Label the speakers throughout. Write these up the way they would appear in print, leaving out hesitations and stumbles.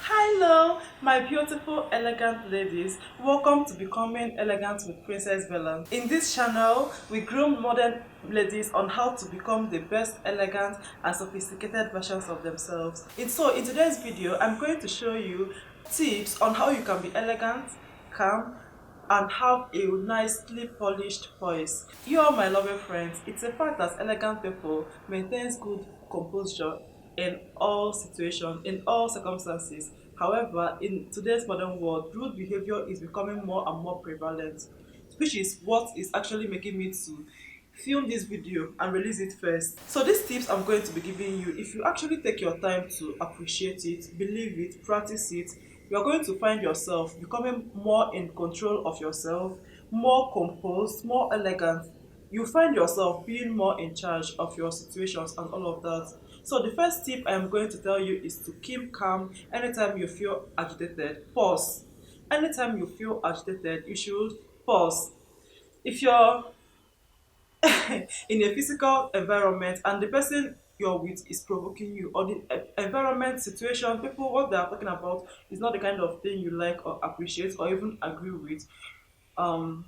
Speaker 1: Hello, my beautiful, elegant ladies. Welcome to Becoming Elegant with Princess Bella. In this channel, we groom modern ladies on how to become the best, elegant, and sophisticated versions of themselves. In today's video, I'm going to show you tips on how you can be elegant, calm, and have a nicely polished voice. You are my lovely friends. It's a fact that elegant people maintains good composure in all situations, in all circumstances. However, in today's modern world, rude behavior is becoming more and more prevalent, which is what is actually making me to film this video and release it first. So these tips I'm going to be giving you, if you actually take your time to appreciate it, believe it, practice it, you're going to find yourself becoming more in control of yourself, more composed, more elegant. You find yourself being more in charge of your situations and all of that. So the first tip I am going to tell you is to keep calm anytime you feel agitated. Pause. Anytime you feel agitated, you should pause. If you're in a physical environment and the person you're with is provoking you, or the environment, situation, people, what they are talking about is not the kind of thing you like or appreciate or even agree with, um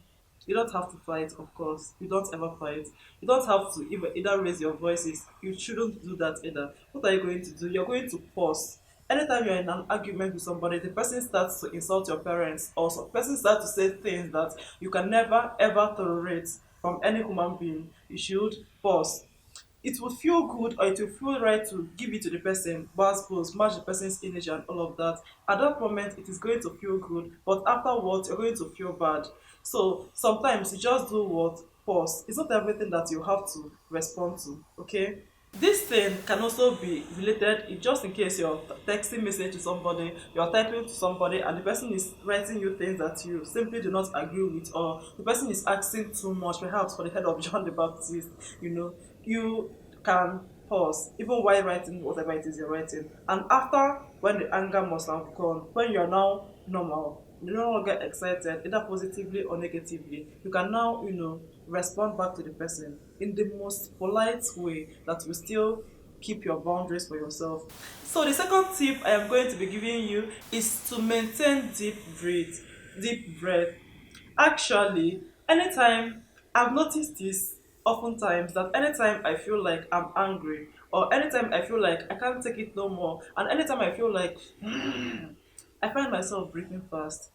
Speaker 1: you don't have to fight. Of course, you don't ever fight. You don't have to either raise your voices. You shouldn't do that either. What are you going to do? You're going to pause. Anytime you're in an argument with somebody, the person starts to insult your parents, or some person starts to say things that you can never ever tolerate from any human being, you should pause. It would feel good, or it will feel right to give it to the person, but suppose match the person's energy and all of that. At that moment, it is going to feel good, but afterwards, you're going to feel bad. So sometimes you just do what? Pause. It's not everything that you have to respond to, okay? This thing can also be related if, just in case you're texting message to somebody, you're typing to somebody, and the person is writing you things that you simply do not agree with, or the person is asking too much, perhaps for the head of John the Baptist, you can pause even while writing whatever it is you're writing. And after, when the anger must have gone, when you're now normal, you no longer get excited, either positively or negatively, you can now, respond back to the person in the most polite way that will still keep your boundaries for yourself. So the second tip I am going to be giving you is to maintain deep breath. Actually, anytime I've noticed this oftentimes, that anytime I feel like I'm angry, or anytime I feel like I can't take it no more, and anytime I feel like I find myself breathing fast.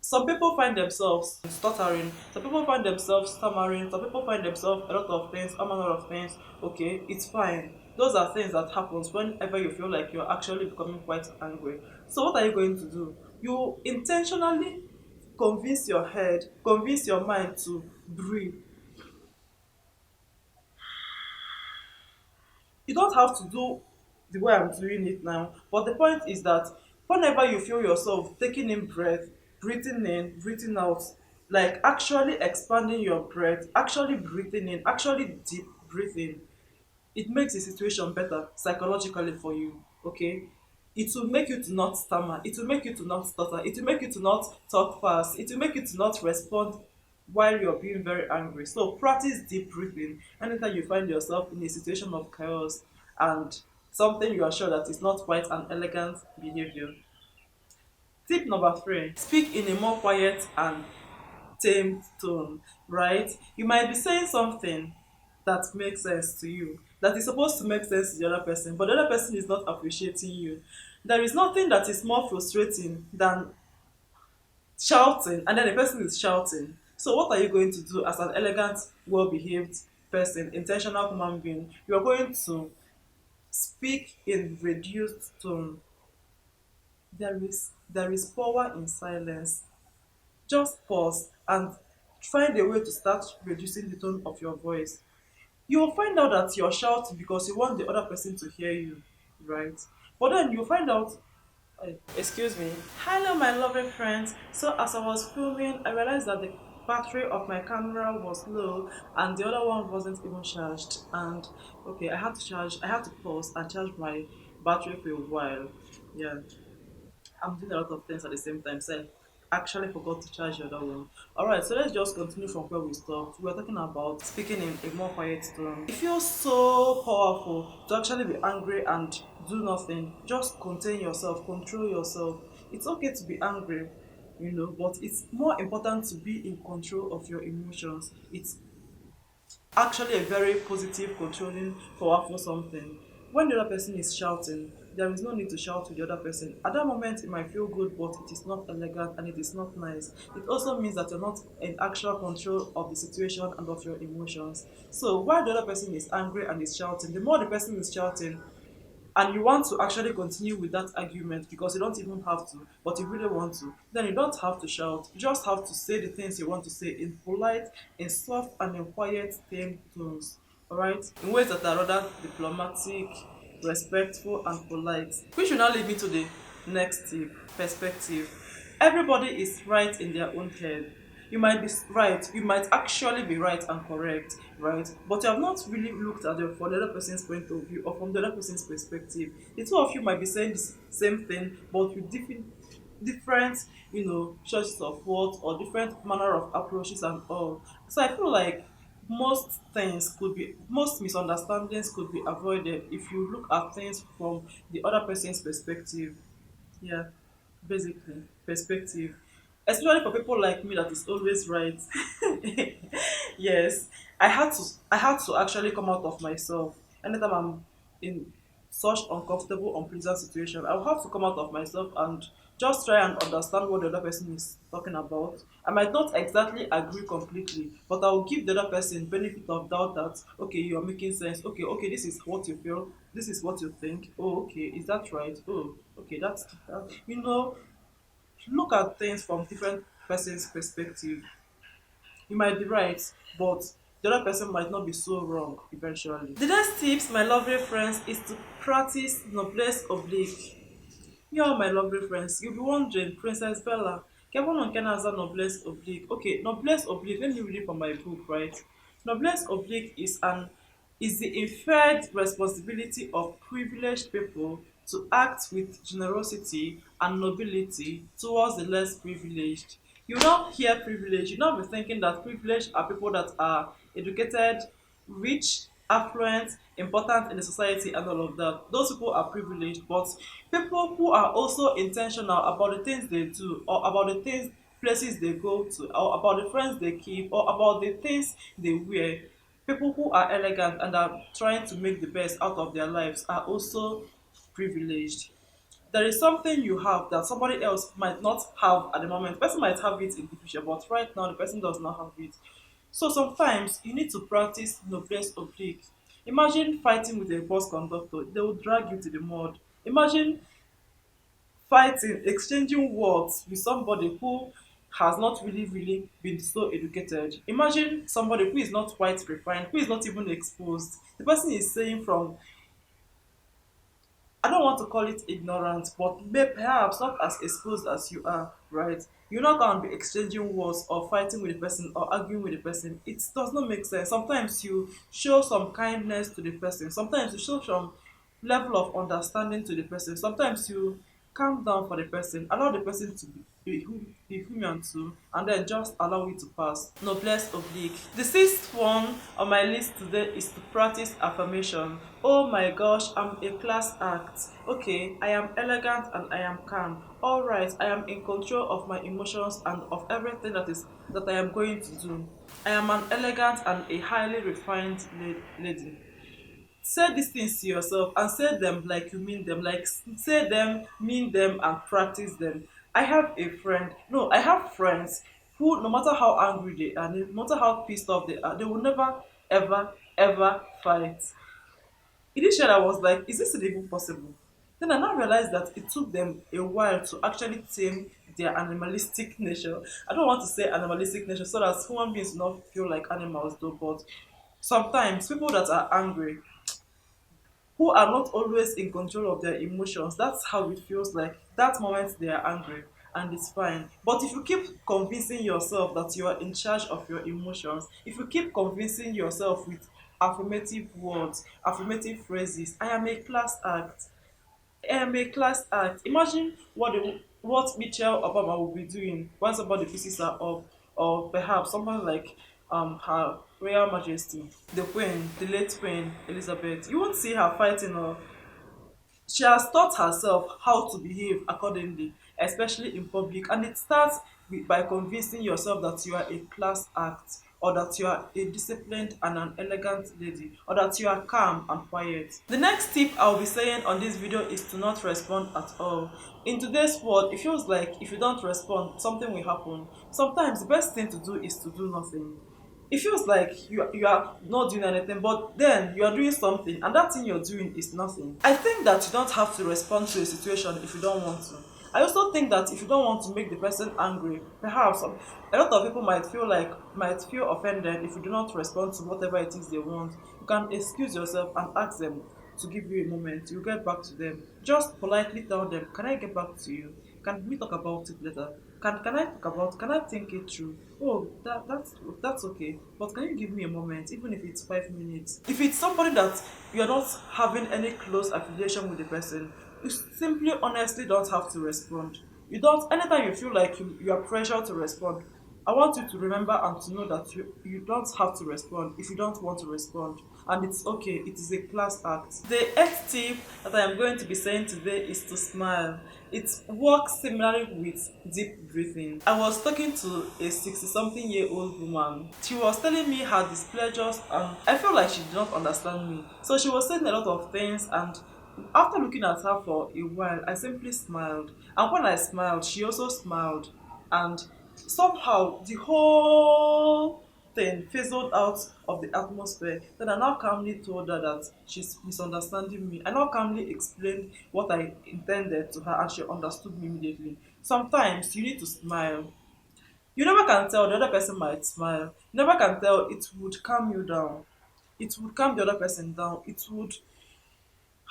Speaker 1: Some people find themselves stuttering, some people find themselves stammering, some people find themselves a lot of things, a manner of things. Okay, it's fine. Those are things that happens whenever you feel like you're actually becoming quite angry. So what are you going to do? You intentionally convince your mind to breathe. You don't have to do the way I'm doing it now, but the point is that whenever you feel yourself taking in, breathing out, like actually expanding your breath, actually breathing in, actually deep breathing, it makes the situation better psychologically for you. Okay, it will make you to not stammer, it will make you to not stutter, it will make you to not talk fast, it will make you to not respond while you're being very angry. So practice deep breathing anytime you find yourself in a situation of chaos and something you are sure that is not quite an elegant behavior. Tip number three: speak in a more quiet and tamed tone, right? You might be saying something that makes sense to you, that is supposed to make sense to the other person, but the other person is not appreciating you. There is nothing that is more frustrating than shouting and then the person is shouting. So what are you going to do as an elegant, well-behaved person, intentional human being? You're going to speak in reduced tone. There is power in silence. Just pause and find a way to start reducing the tone of your voice. You will find out that you're shouting because you want the other person to hear you, right? But then you'll find out, excuse me. Hello, my lovely friends. So as I was filming, I realized that the battery of my camera was low and the other one wasn't even charged. And okay, I had to pause and charge my battery for a while. Yeah, I'm doing a lot of things at the same time. So I actually forgot to charge the other one. Alright, so let's just continue from where we stopped. We were talking about speaking in a more quiet tone. It feels so powerful to actually be angry and do nothing. Just contain yourself, control yourself. It's okay to be angry, but it's more important to be in control of your emotions. It's actually a very positive, controlling, powerful something. When the other person is shouting, there is no need to shout with the other person. At that moment, it might feel good, but it is not elegant and it is not nice. It also means that you're not in actual control of the situation and of your emotions. So while the other person is angry and is shouting, the more the person is shouting, and you want to actually continue with that argument because you don't even have to, but you really want to, then you don't have to shout. You just have to say the things you want to say in polite, in soft, and in quiet, tame tones. Alright? In ways that are rather diplomatic, respectful, and polite. Which will now lead me to the next tip: perspective. Everybody is right in their own head. You might be right, you might actually be right and correct, right? But you have not really looked at it from the other person's point of view or from the other person's perspective. The two of you might be saying the same thing, but with different, choices of words or different manner of approaches and all. So I feel like most misunderstandings could be avoided if you look at things from the other person's perspective. Yeah, basically, perspective. Especially for people like me that is always right. Yes, I had to actually come out of myself. Anytime I'm in such uncomfortable, unpleasant situation, I'll have to come out of myself and just try and understand what the other person is talking about. I might not exactly agree completely, but I'll give the other person benefit of doubt that okay, you're making sense. Okay, this is what you feel. This is what you think. Oh, okay, is that right? Oh, okay, that's that. Look at things from different person's perspective. You might be right, but the other person might not be so wrong eventually. The next tips, my lovely friends, is to practice noblesse oblige. You all my lovely friends, you'll be wondering, Princess Bella, que bueno nke na-aza noblesse oblige? Okay, noblesse oblige, let me read it from my book, right? Noblesse oblige is the inferred responsibility of privileged people to act with generosity and nobility towards the less privileged. You now hear privilege, you now be thinking that privileged are people that are educated, rich, affluent, important in the society and all of that. Those people are privileged, but people who are also intentional about the things they do or about the things places they go to or about the friends they keep or about the things they wear, people who are elegant and are trying to make the best out of their lives are also privileged. There is something you have that somebody else might not have at the moment. The person might have it in the future, but right now the person does not have it. So sometimes you need to practice noblesse oblige. Imagine fighting with a bus conductor, they will drag you to the mud. Imagine fighting, exchanging words with somebody who has not really been so educated. Imagine somebody who is not quite refined, who is not even exposed. The person is saying from, I don't want to call it ignorant, but perhaps not as exposed as you are, right? You're not going to be exchanging words or fighting with the person or arguing with the person. It does not make sense. Sometimes you show some kindness to the person. Sometimes you show some level of understanding to the person. Sometimes you calm down for the person, allow the person to be human too, and then just allow it to pass. Noblesse oblige. The sixth one on my list today is to practice affirmation. Oh my gosh, I'm a class act. Okay, I am elegant and I am calm. Alright, I am in control of my emotions and of everything that I am going to do. I am an elegant and a highly refined lady. Say these things to yourself and say them like you mean them, like say them, mean them, and practice them. I have a friend, no, I have friends who, no matter how angry they are, no matter how pissed off they are, they will never ever fight. Initially I was like, is this even possible? Then I now realized that it took them a while to actually tame their animalistic nature. I don't want to say animalistic nature so that human beings do not feel like animals though, but sometimes people that are angry, who are not always in control of their emotions, that's how it feels like. That moment they are angry and it's fine. But if you keep convincing yourself that you are in charge of your emotions, if you keep convincing yourself with affirmative words, affirmative phrases, I am a class act. I am a class act. Imagine what Michelle Obama will be doing when somebody pisses her off, or perhaps someone like her Royal Majesty, the Queen, the late Queen Elizabeth. You won't see her fighting or She has taught herself how to behave accordingly, especially in public, and it starts by convincing yourself that you are a class act, or that you are a disciplined and an elegant lady, or that you are calm and quiet. The next tip I'll be saying on this video is to not respond at all. In today's world, it feels like if you don't respond, something will happen. Sometimes the best thing to do is to do nothing. It feels like you are not doing anything, but then you are doing something, and that thing you're doing is nothing. I think that you don't have to respond to a situation if you don't want to. I also think that if you don't want to make the person angry, perhaps a lot of people might feel offended if you do not respond to whatever it is they want. You can excuse yourself and ask them to give you a moment. You get back to them. Just politely tell them, "Can I get back to you? Can we talk about it later? Can I think it through? Oh, that's okay. But can you give me a moment, even if it's 5 minutes?" If it's somebody that you're not having any close affiliation with the person, you simply honestly don't have to respond. You don't anytime you feel like you are pressured to respond, I want you to remember and to know that you don't have to respond if you don't want to respond. And it's okay, it is a class act. The eighth tip that I am going to be saying today is to smile. It works similarly with deep breathing. I was talking to a 60-something-year-old woman. She was telling me her displeasures, and I felt like she did not understand me. So she was saying a lot of things, and after looking at her for a while, I simply smiled. And when I smiled, she also smiled. And somehow the whole thing fizzled out of the atmosphere. Then I now calmly told her that she's misunderstanding me. I now calmly explained what I intended to her, and she understood me immediately. Sometimes you need to smile. You never can tell, the other person might smile. You never can tell, it would calm you down. It would calm the other person down. It would,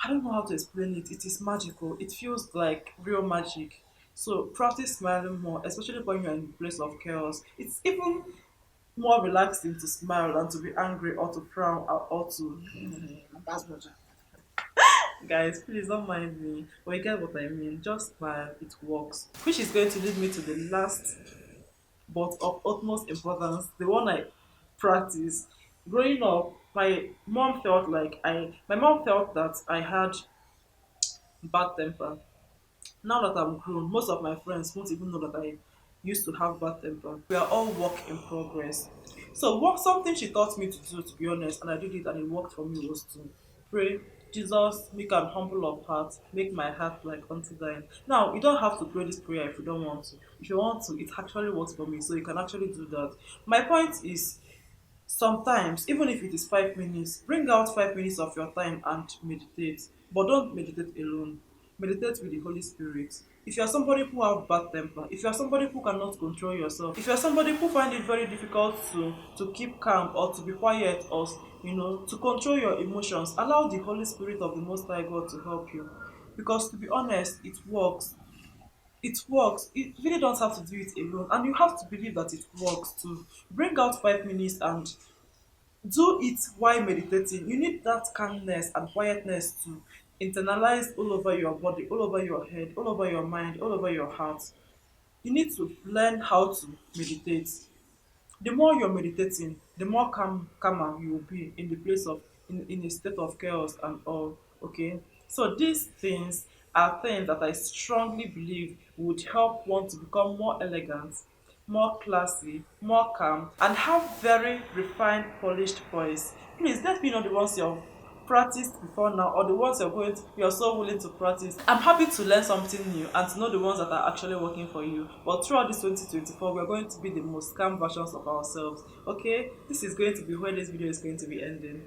Speaker 1: I don't know how to explain it. It is magical. It feels like real magic. So practice smiling more, especially when you're in a place of chaos. It's even more relaxing to smile than to be angry or to frown or to. Guys, please don't mind me. But you get what I mean. Just smile. It works. Which is going to lead me to the last but of utmost importance, the one I practice. Growing up, my mom felt that I had bad temper. Now that I'm grown, most of my friends won't even know that I used to have bad temper. We are all work in progress. So what something she taught me to do, to be honest, and I did it and it worked for me, was to pray. Jesus, make an humble of heart, make my heart like unto thine. Now, you don't have to pray this prayer if you don't want to. If you want to, it actually works for me, so you can actually do that. My point is, sometimes, even if it is 5 minutes, bring out 5 minutes of your time and meditate. But don't meditate alone. Meditate with the Holy Spirit. If you are somebody who have bad temper, if you are somebody who cannot control yourself, if you are somebody who find it very difficult to keep calm or to be quiet or to control your emotions, allow the Holy Spirit of the Most High God to help you. Because to be honest, it works. It works. You really don't have to do it alone, and you have to believe that it works too. Bring out 5 minutes and do it while meditating. You need that calmness and quietness to internalize all over your body, all over your head, all over your mind, all over your heart. You need to learn how to meditate. The more you're meditating, the more calmer you will be in the place of in a state of chaos and all. Okay. So these things are things that I strongly believe would help one to become more elegant, more classy, more calm, and have very refined, polished voice. Please let me know the ones you've practiced before now, or the ones you're so willing to practice. I'm happy to learn something new and to know the ones that are actually working for you. But throughout this 2024, we're going to be the most calm versions of ourselves. Okay, this is going to be where this video is going to be ending.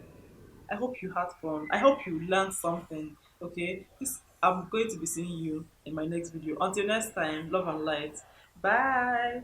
Speaker 1: I hope you had fun. I hope you learned something. Okay, this I'm going to be seeing you in my next video. Until next time, love and light. Bye.